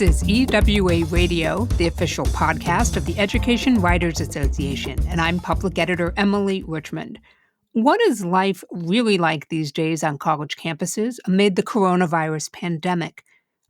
This is EWA Radio, the official podcast of the Education Writers Association, and I'm public editor Emily Richmond. What is life really like these days on college campuses amid the coronavirus pandemic?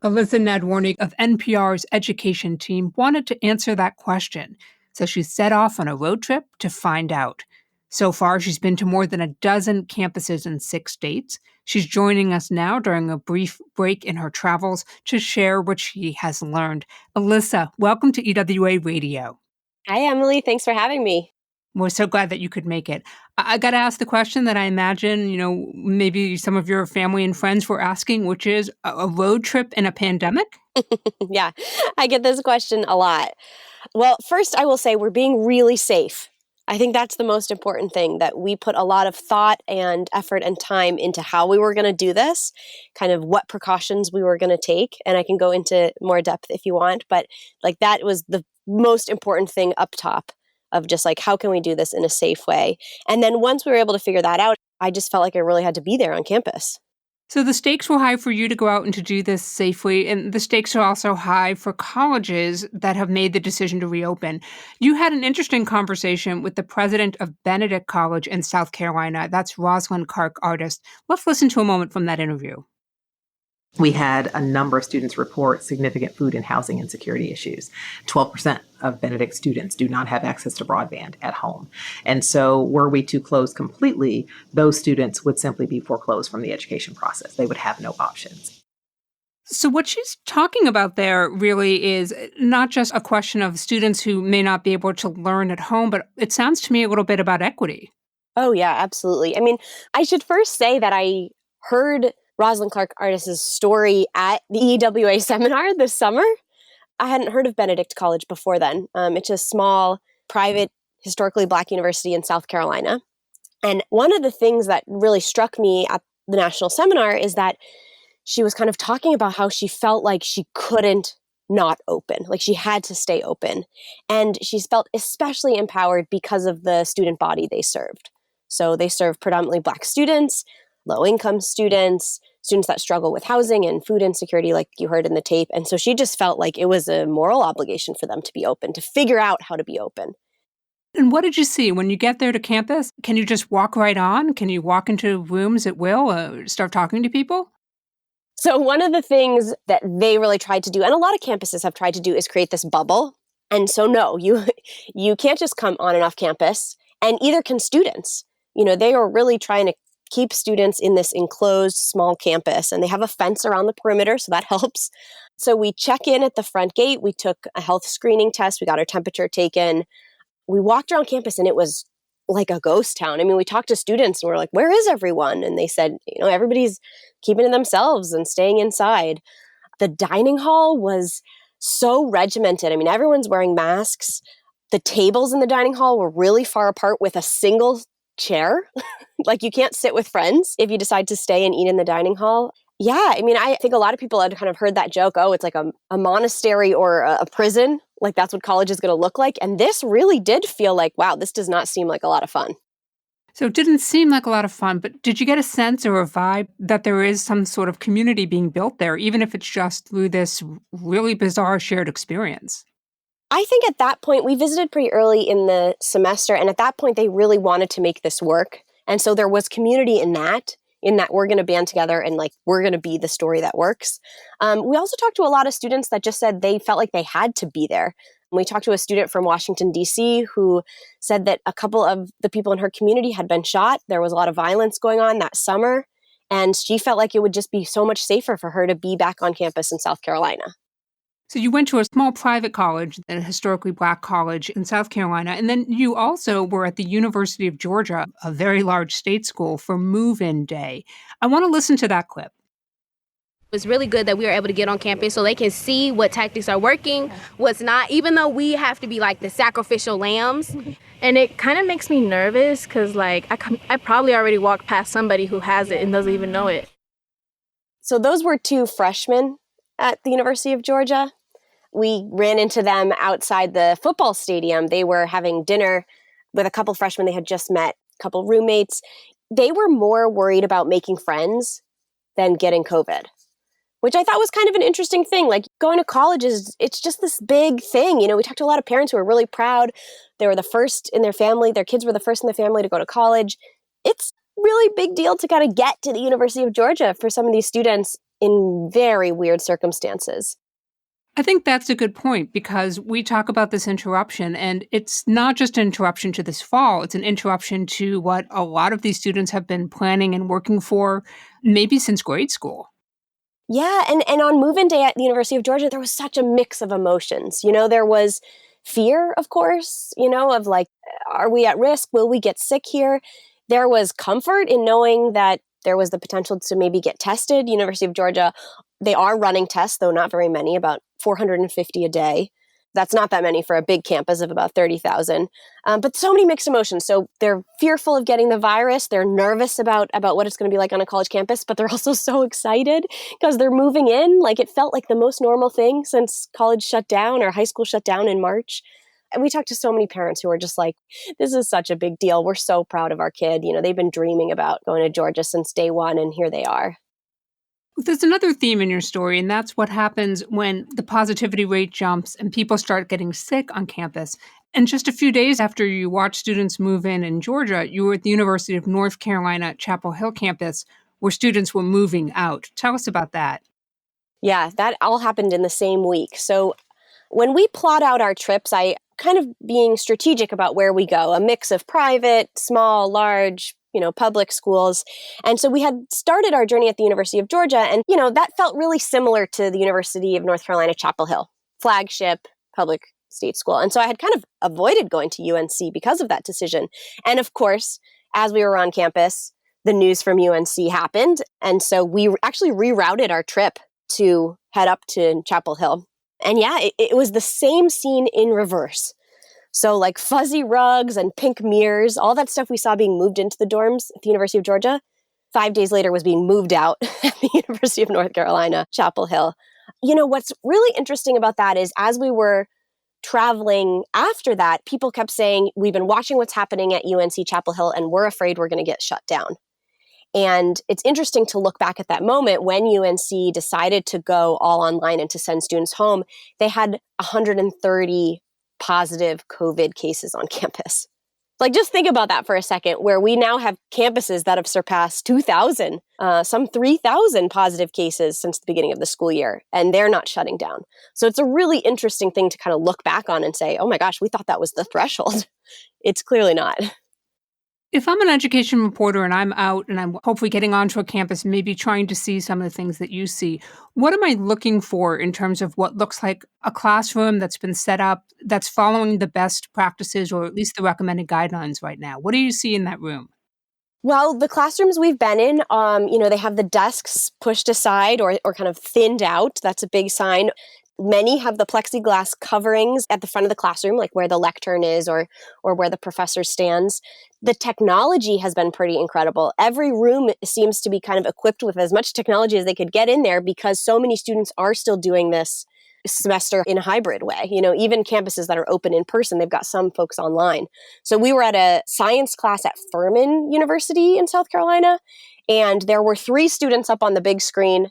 Alyssa Nadworny of NPR's education team wanted to answer that question, so she set off on a road trip to find out. So far, she's been to more than a dozen campuses in 6 states. She's joining us now during a brief break in her travels to share what she has learned. Alyssa, welcome to EWA Radio. Hi, Emily. Thanks for having me. We're so glad that you could make it. I got to ask the question that I imagine, maybe some of your family and friends were asking, which is a road trip in a pandemic? Yeah, I get this question a lot. Well, first, I will say we're being really safe. I think that's the most important thing, that we put a lot of thought and effort and time into how we were going to do this, kind of what precautions we were going to take. And I can go into more depth if you want, but that was the most important thing up top of just how can we do this in a safe way? And then once we were able to figure that out, I just felt like I really had to be there on campus. So the stakes were high for you to go out and to do this safely, and the stakes are also high for colleges that have made the decision to reopen. You had an interesting conversation with the president of Benedict College in South Carolina. That's Rosalind Clark-Artist. Let's listen to a moment from that interview. We had a number of students report significant food and housing insecurity issues. 12% of Benedict students do not have access to broadband at home. And so were we to close completely, those students would simply be foreclosed from the education process. They would have no options. So what she's talking about there really is not just a question of students who may not be able to learn at home, but it sounds to me a little bit about equity. Oh, yeah, absolutely. I mean, I should first say that I heard Rosalind Clark-Artist's story at the EWA seminar this summer. I hadn't heard of Benedict College before then. It's a small, private, historically Black university in South Carolina. And one of the things that really struck me at the national seminar is that she was kind of talking about how she felt like she couldn't not open, like she had to stay open. And she felt especially empowered because of the student body they served. So they served predominantly Black students, low-income students that struggle with housing and food insecurity, like you heard in the tape. And so she just felt like it was a moral obligation for them to be open, to figure out how to be open. And what did you see when you get there to campus? Can you just walk right on? Can you walk into rooms at will, start talking to people? So one of the things that they really tried to do, and a lot of campuses have tried to do, is create this bubble. And so no, you can't just come on and off campus, and either can students. They are really trying to keep students in this enclosed small campus, and they have a fence around the perimeter, so that helps. So we check in at the front gate. We took a health screening test. We got our temperature taken. We walked around campus, and it was like a ghost town. I mean, we talked to students, and we're like, where is everyone? And they said, everybody's keeping to themselves and staying inside. The dining hall was so regimented. I mean, everyone's wearing masks. The tables in the dining hall were really far apart with a single chair. You can't sit with friends if you decide to stay and eat in the dining hall. Yeah, I mean, I think a lot of people had kind of heard that joke, oh, it's like a monastery or a prison, that's what college is going to look like. And this really did feel like, wow, this does not seem like a lot of fun. So it didn't seem like a lot of fun, but did you get a sense or a vibe that there is some sort of community being built there, even if it's just through this really bizarre shared experience? I think at that point, we visited pretty early in the semester, and at that point, they really wanted to make this work. And so there was community in that we're going to band together and we're going to be the story that works. We also talked to a lot of students that just said they felt like they had to be there. And we talked to a student from Washington, D.C. who said that a couple of the people in her community had been shot. There was a lot of violence going on that summer, and she felt like it would just be so much safer for her to be back on campus in South Carolina. So you went to a small private college, a historically Black college in South Carolina, and then you also were at the University of Georgia, a very large state school, for move-in day. I want to listen to that clip. It was really good that we were able to get on campus so they can see what tactics are working, what's not, even though we have to be the sacrificial lambs. And it kind of makes me nervous because I probably already walked past somebody who has it and doesn't even know it. So those were 2 freshmen at the University of Georgia. We ran into them outside the football stadium. They were having dinner with a couple freshmen they had just met, a couple roommates. They were more worried about making friends than getting COVID. which I thought was kind of an interesting thing. Like going to college it's just this big thing. We talked to a lot of parents who were really proud. They were the first in their family. Their kids were the first in the family to go to college. It's really big deal to kind of get to the University of Georgia for some of these students in very weird circumstances. I think that's a good point because we talk about this interruption, and it's not just an interruption to this fall. It's an interruption to what a lot of these students have been planning and working for maybe since grade school. Yeah, and on move-in day at the University of Georgia, there was such a mix of emotions. There was fear, of course, of like, are we at risk? Will we get sick here? There was comfort in knowing that there was the potential to maybe get tested. University of Georgia, they are running tests, though not very many, about 450 a day. That's not that many for a big campus of about 30,000. But so many mixed emotions. So they're fearful of getting the virus. They're nervous about what it's going to be like on a college campus, but they're also so excited because they're moving in. Like it felt like the most normal thing since college shut down or high school shut down in March. And we talked to so many parents who were just like, this is such a big deal. We're so proud of our kid. They've been dreaming about going to Georgia since day one, and here they are. There's another theme in your story, and that's what happens when the positivity rate jumps and people start getting sick on campus. And just a few days after you watched students move in Georgia, you were at the University of North Carolina Chapel Hill campus where students were moving out. Tell us about that. Yeah, that all happened in the same week. So when we plot out our trips, I kind of being strategic about where we go, a mix of private, small, large, public schools. And so we had started our journey at the University of Georgia. And, that felt really similar to the University of North Carolina Chapel Hill, flagship public state school. And so I had kind of avoided going to UNC because of that decision. And of course, as we were on campus, the news from UNC happened. And so we actually rerouted our trip to head up to Chapel Hill. And yeah, it was the same scene in reverse. So like fuzzy rugs and pink mirrors, all that stuff we saw being moved into the dorms at the University of Georgia, 5 days later was being moved out at the University of North Carolina, Chapel Hill. What's really interesting about that is as we were traveling after that, people kept saying, we've been watching what's happening at UNC Chapel Hill and we're afraid we're going to get shut down. And it's interesting to look back at that moment when UNC decided to go all online and to send students home. They had 130 positive COVID cases on campus. Like, just think about that for a second, where we now have campuses that have surpassed 2,000, some 3,000 positive cases since the beginning of the school year, and they're not shutting down. So it's a really interesting thing to kind of look back on and say, oh my gosh, we thought that was the threshold. It's clearly not. If I'm an education reporter and I'm out and I'm hopefully getting onto a campus, maybe trying to see some of the things that you see, what am I looking for in terms of what looks like a classroom that's been set up, that's following the best practices or at least the recommended guidelines right now? What do you see in that room? Well, the classrooms we've been in, they have the desks pushed aside or kind of thinned out. That's a big sign. Many have the plexiglass coverings at the front of the classroom, like where the lectern is or where the professor stands. The technology has been pretty incredible. Every room seems to be kind of equipped with as much technology as they could get in there because so many students are still doing this semester in a hybrid way. Even campuses that are open in person, they've got some folks online. So we were at a science class at Furman University in South Carolina, and there were 3 students up on the big screen,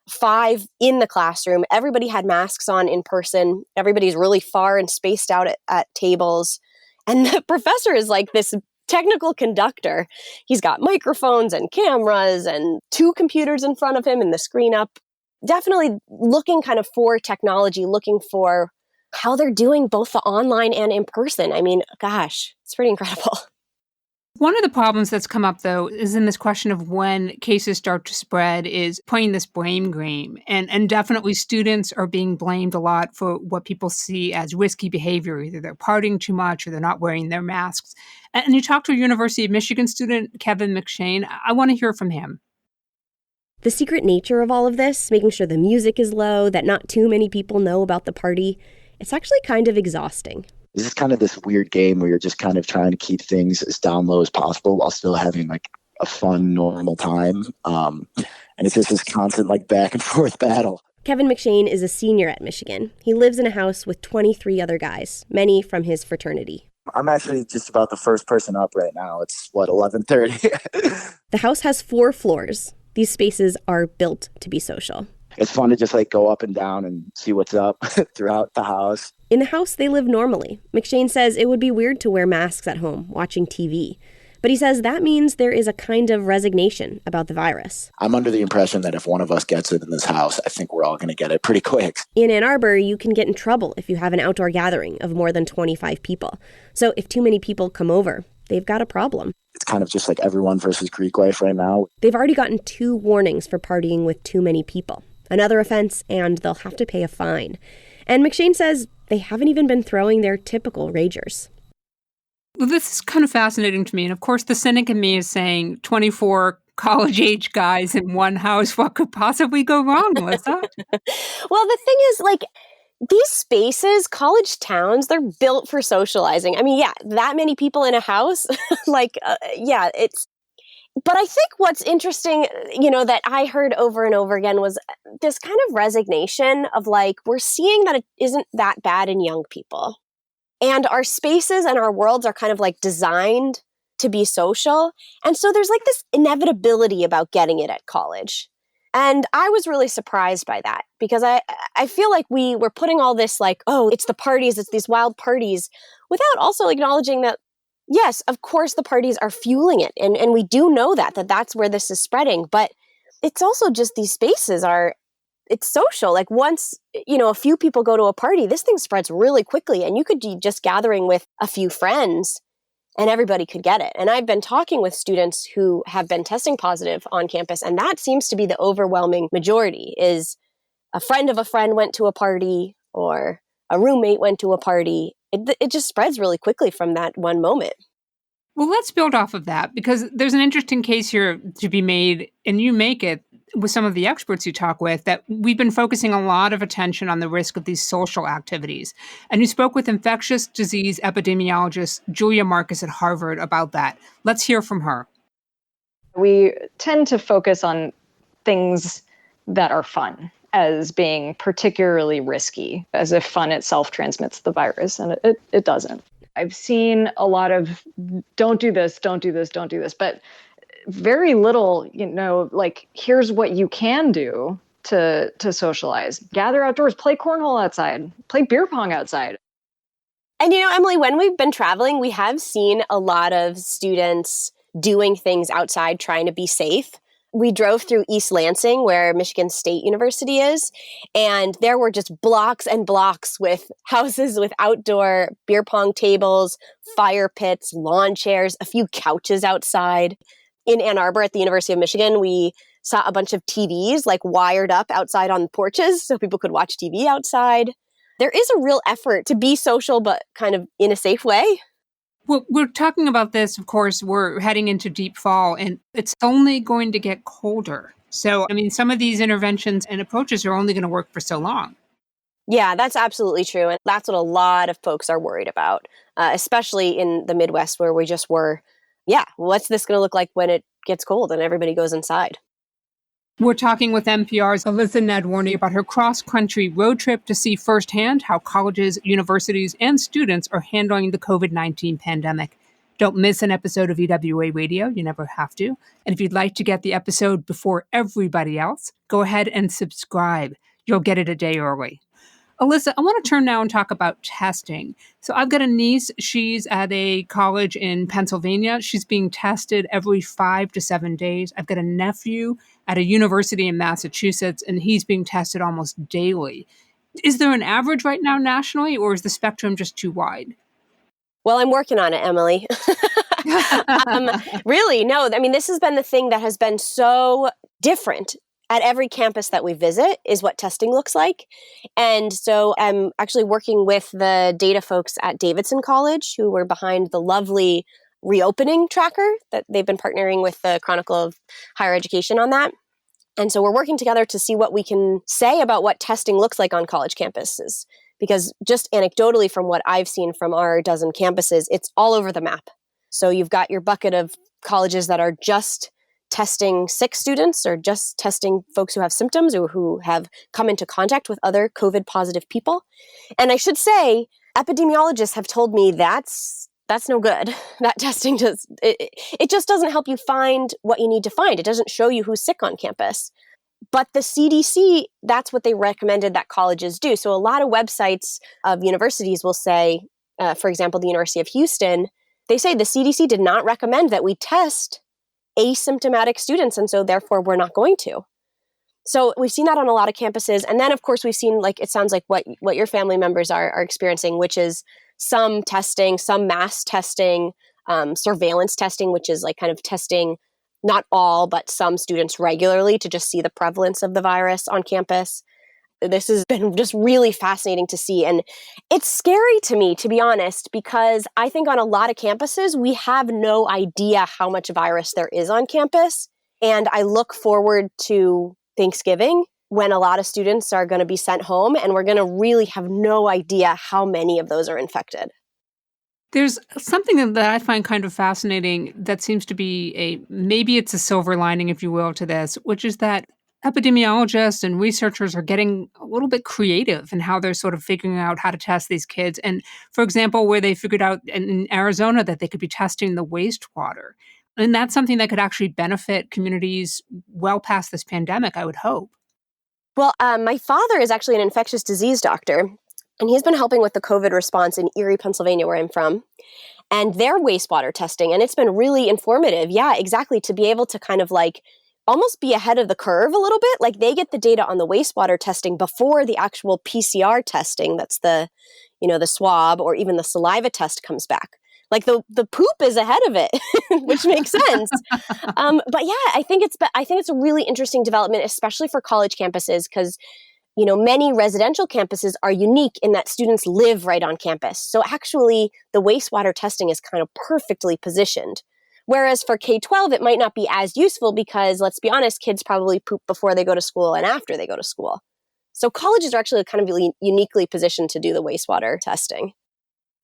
5 in the classroom. Everybody had masks on in person. Everybody's really far and spaced out at tables. And the professor is like this technical conductor. He's got microphones and cameras and 2 computers in front of him and the screen up. Definitely looking kind of for technology, looking for how they're doing both the online and in person. I mean, gosh, it's pretty incredible. One of the problems that's come up, though, is in this question of when cases start to spread is playing this blame game. And definitely students are being blamed a lot for what people see as risky behavior. Either they're partying too much or they're not wearing their masks. And you talked to a University of Michigan student, Kevin McShane. I want to hear from him. The secret nature of all of this, making sure the music is low, that not too many people know about the party, it's actually kind of exhausting. This is kind of this weird game where you're just kind of trying to keep things as down low as possible while still having like a fun, normal time. And it's just this constant like back and forth battle. Kevin McShane is a senior at Michigan. He lives in a house with 23 other guys, many from his fraternity. I'm actually just about the first person up right now. It's 11:30. The house has 4 floors. These spaces are built to be social. It's fun to just like go up and down and see what's up throughout the house. In the house, they live normally. McShane says it would be weird to wear masks at home watching TV. But he says that means there is a kind of resignation about the virus. I'm under the impression that if one of us gets it in this house, I think we're all going to get it pretty quick. In Ann Arbor, you can get in trouble if you have an outdoor gathering of more than 25 people. So if too many people come over, they've got a problem. It's kind of just like everyone versus Greek life right now. They've already gotten 2 warnings for partying with too many people. Another offense, and they'll have to pay a fine. And McShane says they haven't even been throwing their typical ragers. Well, this is kind of fascinating to me. And of course, the cynic in me is saying 24 college-age guys in one house, what could possibly go wrong, Melissa? Well, the thing is, like, these spaces, college towns, they're built for socializing. I mean, yeah, that many people in a house, it's... But I think what's interesting, that I heard over and over again was this kind of resignation of like, we're seeing that it isn't that bad in young people. And our spaces and our worlds are kind of like designed to be social. And so there's like this inevitability about getting it at college. And I was really surprised by that because I feel like we were putting all this like, oh, it's the parties, it's these wild parties, without also acknowledging that, yes, of course the parties are fueling it. And we do know that's where this is spreading. But it's also just these spaces it's social. Like once, a few people go to a party, this thing spreads really quickly. And you could be just gathering with a few friends and everybody could get it. And I've been talking with students who have been testing positive on campus. And that seems to be the overwhelming majority is a friend of a friend went to a party or a roommate went to a party. It just spreads really quickly from that one moment. Well, let's build off of that because there's an interesting case here to be made, and you make it with some of the experts you talk with, that we've been focusing a lot of attention on the risk of these social activities. And you spoke with infectious disease epidemiologist Julia Marcus at Harvard about that. Let's hear from her. We tend to focus on things that are fun as being particularly risky, as if fun itself transmits the virus, and it doesn't. I've seen a lot of don't do this, don't do this, don't do this, but very little, like here's what you can do to socialize. Gather outdoors, play cornhole outside, play beer pong outside. And Emily, when we've been traveling, we have seen a lot of students doing things outside trying to be safe. We drove through East Lansing, where Michigan State University is, and there were just blocks and blocks with houses with outdoor beer pong tables, fire pits, lawn chairs, a few couches outside. In Ann Arbor at the University of Michigan, we saw a bunch of TVs like wired up outside on porches so people could watch TV outside. There is a real effort to be social, but kind of in a safe way. Well, we're talking about this, of course, we're heading into deep fall, and it's only going to get colder. So, some of these interventions and approaches are only going to work for so long. Yeah, that's absolutely true. And that's what a lot of folks are worried about, especially in the Midwest where we just were, what's this going to look like when it gets cold and everybody goes inside? We're talking with NPR's Alyssa Nadworny about her cross-country road trip to see firsthand how colleges, universities, and students are handling the COVID-19 pandemic. Don't miss an episode of EWA Radio. You never have to. And if you'd like to get the episode before everybody else, go ahead and subscribe. You'll get it a day early. Alyssa, I want to turn now and talk about testing. So I've got a niece. She's at a college in Pennsylvania. She's being tested every 5 to 7 days. I've got a nephew at a university in Massachusetts, and he's being tested almost daily. Is there an average right now nationally, or is the spectrum just too wide? Well, I'm working on it, Emily. Really, no. This has been the thing that has been so different at every campus that we visit is what testing looks like. And so I'm actually working with the data folks at Davidson College who were behind the lovely reopening tracker that they've been partnering with the Chronicle of Higher Education on that. And so we're working together to see what we can say about what testing looks like on college campuses. Because just anecdotally from what I've seen from our dozen campuses, it's all over the map. So you've got your bucket of colleges that are just testing sick students or just testing folks who have symptoms or who have come into contact with other COVID positive people. And I should say, epidemiologists have told me that's no good. That testing it just doesn't help you find what you need to find. It doesn't show you who's sick on campus. But the CDC, that's what they recommended that colleges do. So a lot of websites of universities will say, for example, the University of Houston, they say the CDC did not recommend that we test asymptomatic students, and so therefore we're not going to. So we've seen that on a lot of campuses. And then, of course, we've seen, like, it sounds like what your family members are experiencing, which is some testing, some mass testing, surveillance testing, which is like kind of testing not all, but some students regularly to just see the prevalence of the virus on campus. This has been just really fascinating to see. And it's scary to me, to be honest, because I think on a lot of campuses, we have no idea how much virus there is on campus. And I look forward to Thanksgiving when a lot of students are going to be sent home, and we're going to really have no idea how many of those are infected. There's something that I find kind of fascinating that seems to be maybe it's a silver lining, if you will, to this, which is that epidemiologists and researchers are getting a little bit creative in how they're sort of figuring out how to test these kids. And for example, where they figured out in Arizona that they could be testing the wastewater. And that's something that could actually benefit communities well past this pandemic, I would hope. Well, my father is actually an infectious disease doctor, and he's been helping with the COVID response in Erie, Pennsylvania, where I'm from, and their wastewater testing. And it's been really informative. Yeah, exactly. To be able to kind of like almost be ahead of the curve a little bit. Like they get the data on the wastewater testing before the actual PCR testing. That's the swab or even the saliva test comes back. Like the poop is ahead of it, which makes sense. But yeah, I think it's a really interesting development, especially for college campuses, because many residential campuses are unique in that students live right on campus. So actually, the wastewater testing is kind of perfectly positioned. Whereas for K-12, it might not be as useful because, let's be honest, kids probably poop before they go to school and after they go to school. So colleges are actually kind of really uniquely positioned to do the wastewater testing.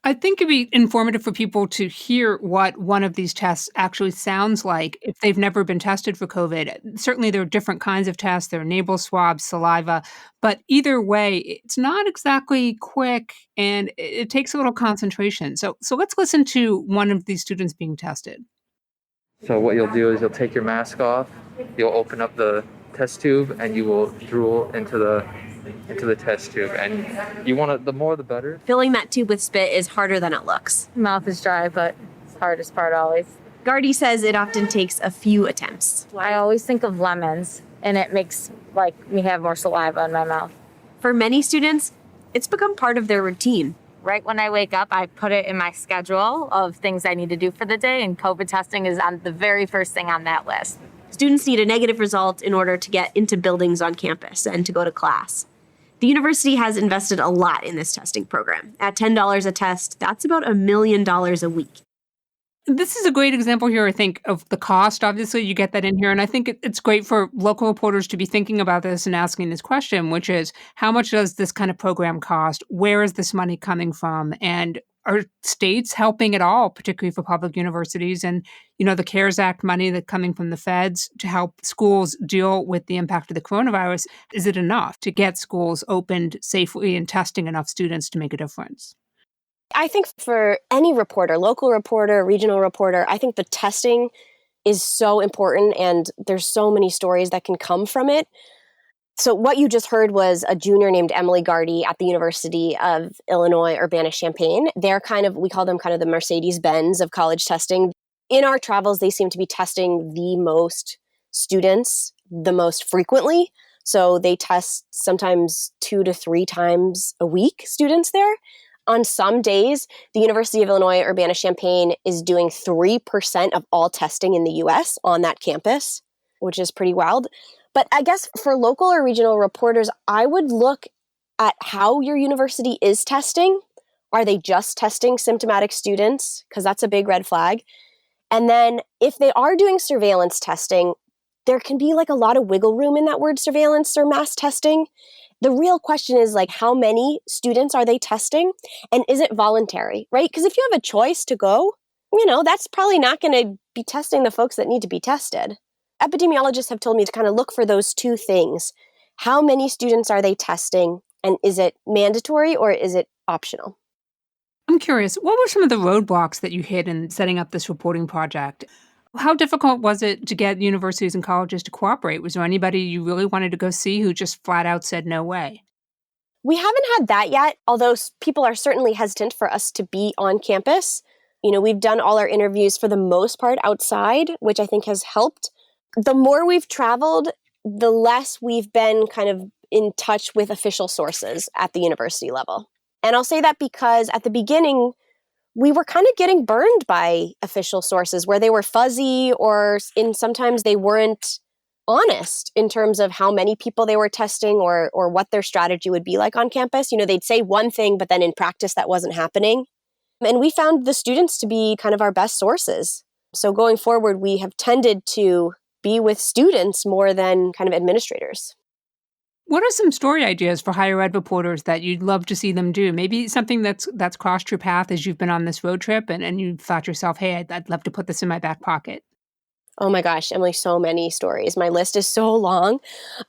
I think it'd be informative for people to hear what one of these tests actually sounds like if they've never been tested for COVID. Certainly there are different kinds of tests. There are nasal swabs, saliva, but either way, it's not exactly quick and it takes a little concentration. So let's listen to one of these students being tested. So what you'll do is you'll take your mask off, you'll open up the test tube, and you will drool into the test tube. And you want to, the more the better. Filling that tube with spit is harder than it looks. Mouth is dry, but it's the hardest part always. Gardy says it often takes a few attempts. I always think of lemons, and it makes me have more saliva in my mouth. For many students, it's become part of their routine. Right when I wake up, I put it in my schedule of things I need to do for the day, and COVID testing is on the very first thing on that list. Students need a negative result in order to get into buildings on campus and to go to class. The university has invested a lot in this testing program. At $10 a test, that's about $1 million a week. This is a great example here, I think, of the cost. Obviously, you get that in here. And I think it's great for local reporters to be thinking about this and asking this question, which is, how much does this kind of program cost? Where is this money coming from? And are states helping at all, particularly for public universities? And, the CARES Act money that's coming from the feds to help schools deal with the impact of the coronavirus, is it enough to get schools opened safely and testing enough students to make a difference? I think for any reporter, local reporter, regional reporter, I think the testing is so important and there's so many stories that can come from it. So what you just heard was a junior named Emily Gardy at the University of Illinois, Urbana-Champaign. They're we call them kind of the Mercedes-Benz of college testing. In our travels, they seem to be testing the most students the most frequently. So they test sometimes 2 to 3 times a week students there. On some days, the University of Illinois Urbana-Champaign is doing 3% of all testing in the U.S. on that campus, which is pretty wild. But I guess for local or regional reporters, I would look at how your university is testing. Are they just testing symptomatic students? Because that's a big red flag. And then if they are doing surveillance testing, there can be a lot of wiggle room in that word surveillance or mass testing. The real question is how many students are they testing and is it voluntary, right? Because if you have a choice to go, that's probably not going to be testing the folks that need to be tested. Epidemiologists have told me to kind of look for those two things. How many students are they testing and is it mandatory or is it optional? I'm curious, what were some of the roadblocks that you hit in setting up this reporting project? How difficult was it to get universities and colleges to cooperate? Was there anybody you really wanted to go see who just flat out said no way? We haven't had that yet, although people are certainly hesitant for us to be on campus. We've done all our interviews for the most part outside, which I think has helped. The more we've traveled, the less we've been kind of in touch with official sources at the university level. And I'll say that because at the beginning, we were kind of getting burned by official sources where they were fuzzy or sometimes they weren't honest in terms of how many people they were testing or what their strategy would be like on campus. They'd say one thing, but then in practice that wasn't happening. And we found the students to be kind of our best sources. So going forward, we have tended to be with students more than kind of administrators. What are some story ideas for higher ed reporters that you'd love to see them do? Maybe something that's crossed your path as you've been on this road trip and you thought yourself, hey, I'd love to put this in my back pocket. Oh my gosh, Emily, so many stories. My list is so long.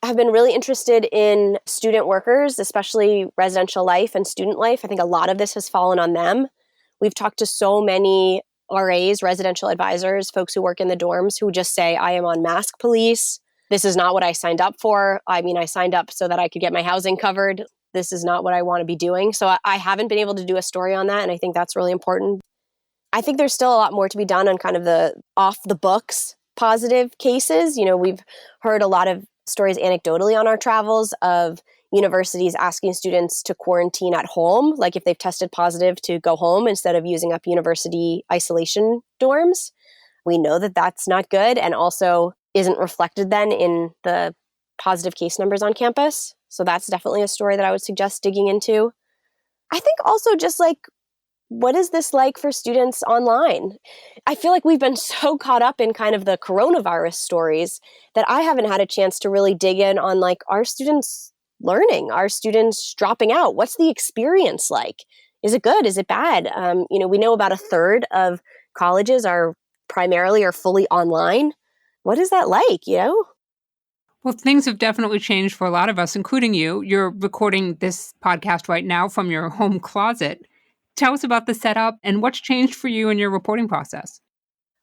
I've been really interested in student workers, especially residential life and student life. I think a lot of this has fallen on them. We've talked to so many RAs, residential advisors, folks who work in the dorms who just say, I am on mask police. This is not what I signed up for. I mean, I signed up so that I could get my housing covered. This is not what I want to be doing. So I haven't been able to do a story on that. And I think that's really important. I think there's still a lot more to be done on kind of the off the books positive cases. We've heard a lot of stories anecdotally on our travels of universities asking students to quarantine at home, like if they've tested positive to go home instead of using up university isolation dorms. We know that that's not good and also isn't reflected then in the positive case numbers on campus. So that's definitely a story that I would suggest digging into. I think also just what is this like for students online? I feel like we've been so caught up in kind of the coronavirus stories that I haven't had a chance to really dig in on our students learning, our students dropping out. What's the experience like? Is it good? Is it bad? We know about a third of colleges are primarily or fully online. What is that like, Well, things have definitely changed for a lot of us, including you. You're recording this podcast right now from your home closet. Tell us about the setup and what's changed for you in your reporting process.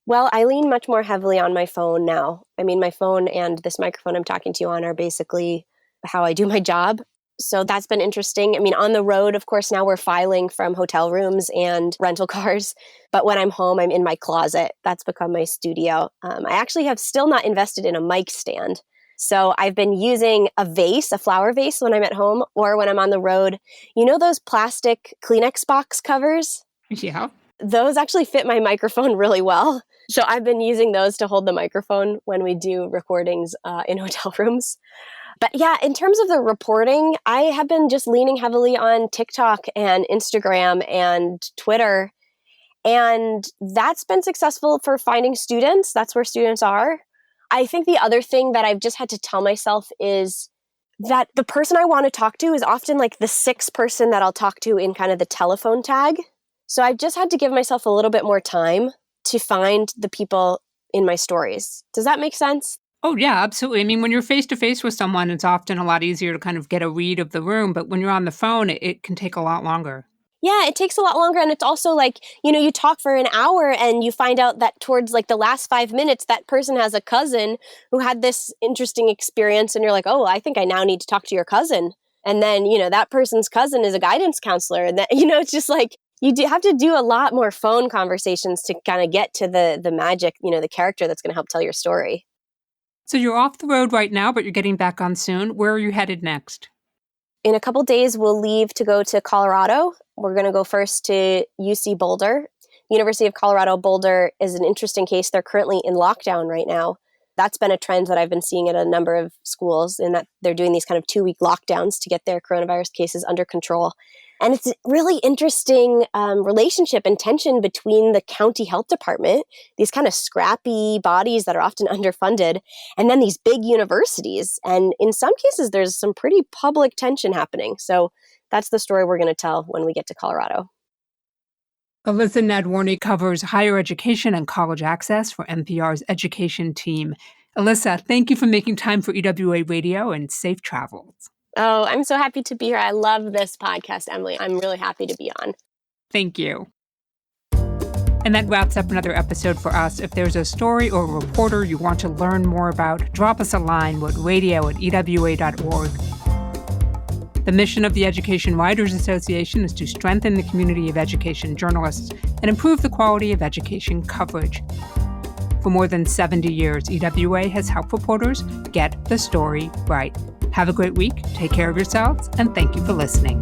Well, I lean much more heavily on my phone now. I mean, my phone and this microphone I'm talking to you on are basically how I do my job. So that's been interesting. I mean, on the road, of course, now we're filing from hotel rooms and rental cars. But when I'm home, I'm in my closet. That's become my studio. I actually have still not invested in a mic stand. So I've been using a vase, a flower vase when I'm at home or when I'm on the road. Those plastic Kleenex box covers? Yeah. Those actually fit my microphone really well. So I've been using those to hold the microphone when we do recordings in hotel rooms. But yeah, in terms of the reporting, I have been just leaning heavily on TikTok and Instagram and Twitter. And that's been successful for finding students. That's where students are. I think the other thing that I've just had to tell myself is that the person I want to talk to is often the sixth person that I'll talk to in kind of the telephone tag. So I've just had to give myself a little bit more time to find the people in my stories. Does that make sense? Oh, yeah, absolutely. I mean, when you're face-to-face with someone, it's often a lot easier to kind of get a read of the room. But when you're on the phone, it can take a lot longer. Yeah, it takes a lot longer. And it's also you talk for an hour and you find out that towards the last 5 minutes, that person has a cousin who had this interesting experience. And you're like, oh, I think I now need to talk to your cousin. And then, that person's cousin is a guidance counselor. And that, it's just you have to do a lot more phone conversations to kind of get to the magic, the character that's going to help tell your story. So you're off the road right now, but you're getting back on soon. Where are you headed next? In a couple days, we'll leave to go to Colorado. We're going to go first to UC Boulder. University of Colorado Boulder is an interesting case. They're currently in lockdown right now. That's been a trend that I've been seeing at a number of schools in that they're doing these kind of 2-week lockdowns to get their coronavirus cases under control. And it's a really interesting relationship and tension between the county health department, these kind of scrappy bodies that are often underfunded, and then these big universities. And in some cases, there's some pretty public tension happening. So that's the story we're going to tell when we get to Colorado. Alyssa Nadworny covers higher education and college access for NPR's education team. Alyssa, thank you for making time for EWA Radio and safe travels. Oh, I'm so happy to be here. I love this podcast, Emily. I'm really happy to be on. Thank you. And that wraps up another episode for us. If there's a story or a reporter you want to learn more about, drop us a line at radio@ewa.org. The mission of the Education Writers Association is to strengthen the community of education journalists and improve the quality of education coverage. For more than 70 years, EWA has helped reporters get the story right. Have a great week, take care of yourselves, and thank you for listening.